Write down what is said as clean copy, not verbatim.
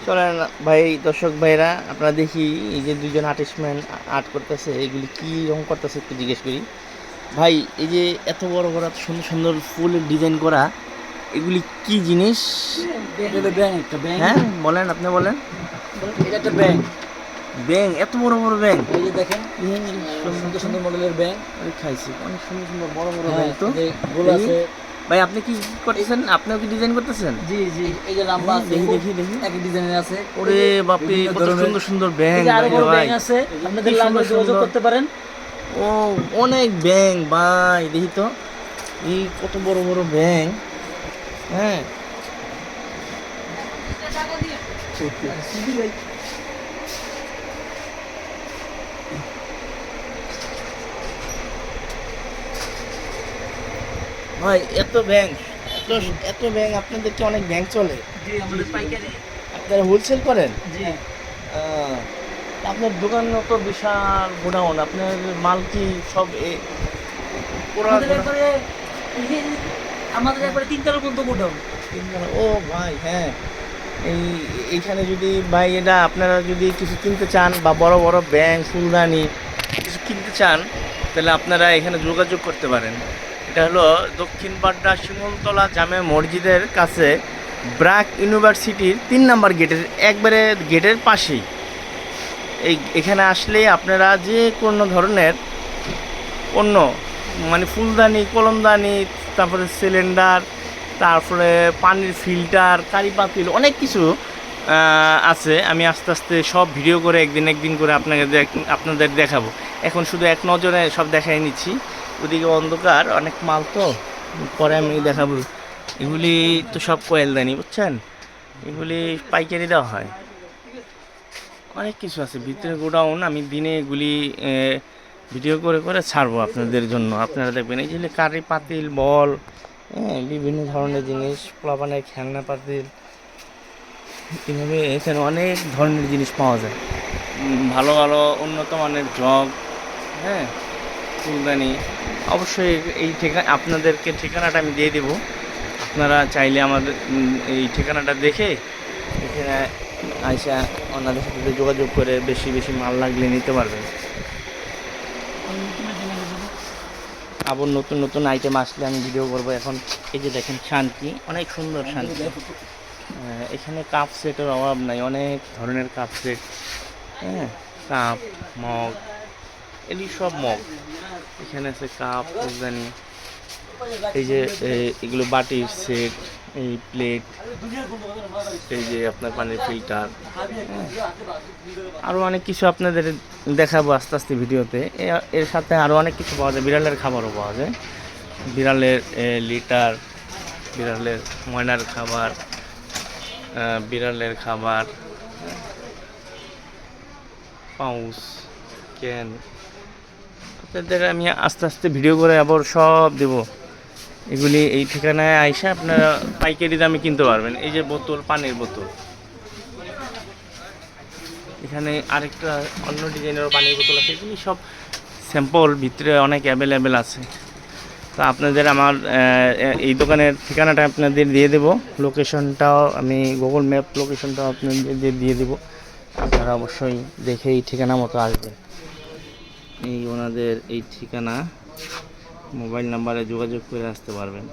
চলেন ভাই, দর্শক ভাইরা, আপনারা দেখি এই যে দুইজন আর্টিস্টম্যান আর্ট করতেছে, এগুলি কি রকম করতেছে একটু জিজ্ঞেস করি। ভাই, এই যে এত বড় বড় এত সুন্দর সুন্দর ফুলের ডিজাইন করা, এগুলি কি জিনিস? হ্যাঁ বলেন, আপনি বলেন। এটা একটা ব্যাংক। ব্যাং, এত বড় বড় ব্যাং? এই যে দেখেন সুন্দর সুন্দর মডেলের ব্যাংক। আমি খাইছি অনেক সুন্দর সুন্দর বড় বড় ব্যাং তো। গোল আছে। ভাই আপনি কি করতেছেন? আপনিও কি ডিজাইন করতেছেন? জি জি, এই যে লম্বা আছে, দেখি দেখি দেখি। একই ডিজাইনের আছে। ওরে বাপরে, কত সুন্দর সুন্দর ব্যাং! এই যে আরো বড় ভাই ব্যাংক আছে, আপনাদের কি নাম্বার সুন্দর যোগাযোগ সুন্দর। করতে পারেন। ও, অনেক ব্যাং ভাই, দেখি তো এই কত বড় বড় ব্যাং। হ্যাঁ, ভাই এত ব্যাং, এত এত ব্যাং! আপনাদের কি অনেক ব্যাং চলে? জি, আমাদের পাইকারি। আপনারা হোলসেল করেন? জি, আহ, আপনার দোকান তো বিশাল গোডাউন, আপনার মাল কি সব পুরা আমাদের একবারে এই যে আমাদের একবারে তিনতলা পর্যন্ত গোডাউন। ও ভাই, হ্যাঁ, এইখানে যদি ভাই এটা আপনারা যদি কিছু কিনতে চান বা বড় বড় ব্যাংক ফুলদানি কিছু কিনতে চান, তাহলে আপনারা এখানে যোগাযোগ করতে পারেন। এটা হলো দক্ষিণ পাড্ডা শিমুলতলা জামে মসজিদের কাছে, ব্র্যাক ইউনিভার্সিটির 3 নম্বর গেটের একবারে গেটের পাশেই। এখানে আসলে আপনারা যে কোনো ধরনের পণ্য, মানে ফুলদানি, কলমদানি, তারপরে সিলিন্ডার, তারপরে পানির ফিল্টার, কারি পাতিল, অনেক কিছু আছে। আমি আস্তে আস্তে সব ভিডিও করে একদিন করে আপনাদের দেখাবো। এখন শুধু এক নজরে সব দেখাই নিচ্ছি, ওদিকে অন্ধকার, অনেক মাল তো, পরে আমি দেখাবো। এগুলি তো সব কয়েলদানি, বুঝছেন, এগুলি পাইকারি দেওয়া হয়। অনেক কিছু আছে ভিতরে গোডাউন, আমি দিনে এগুলি ভিডিও করে করে ছাড়বো আপনাদের জন্য। আপনারা দেখবেন এই যে কারি পাতিল, বল, হ্যাঁ, বিভিন্ন ধরনের জিনিস, পোলাপানের খেলনা পাতিল, এভাবে এখানে অনেক ধরনের জিনিস পাওয়া যায়। ভালো ভালো উন্নত মানের জগ, হ্যাঁ, ফুলদানি। অবশ্যই এই আপনাদেরকে ঠিকানাটা আমি দিয়ে দেবো। আপনারা চাইলে আমাদের এই ঠিকানাটা দেখে এখানে আইসা ওনাদের সাথে যোগাযোগ করে বেশি বেশি মাল লাগলে নিতে পারবেন। আবার নতুন নতুন আইটেম আসলে আমি ভিডিও করবো। এখন এই যে দেখেন শান্তি, অনেক সুন্দর শান্তি। এখানে কাপ সেটের অভাব নাই, অনেক ধরনের কাপ সেট, হ্যাঁ, কাপ, মগ, এগুলি সব মগ এখানে আছে। কাপ, ফুলদানি, এই যে এগুলো বাটির সেট, এই প্লেট, এই যে আপনার পানির ফিল্টার, আরও অনেক কিছু আপনাদের দেখাবো আস্তে আস্তে ভিডিওতে। এর সাথে আরও অনেক কিছু পাওয়া যায়, বিড়ালের খাবারও পাওয়া যায়, বিড়ালের লিটার, বিড়ালের ময়নার খাবার, বিড়ালের খাবার, পাউচ, ক্যান। আপনাদের আমি আস্তে আস্তে ভিডিও করে আবার সব দেব। এগুলি এই ঠিকানায় আইসা আপনারা পাইকারি দামে কিনতে পারবেন। এই যে বোতল, পানির বোতল, এখানে আরেকটা অন্য ডিজাইনেরও পানির বোতল আছে। এগুলি সব স্যাম্পল, ভিতরে অনেক অ্যাভেলেবেল আছে। তো আপনাদের আমার এই দোকানের ঠিকানাটা আপনাদের দিয়ে দেবো, লোকেশনটাও আমি গুগল ম্যাপ লোকেশনটাও আপনাদের দিয়ে দেবো। আপনারা অবশ্যই দেখে এই ঠিকানা মতো আসবেন। এই ওনাদের এই ঠিকানা, মোবাইল নাম্বারে যোগাযোগ করে আসতে পারবেন।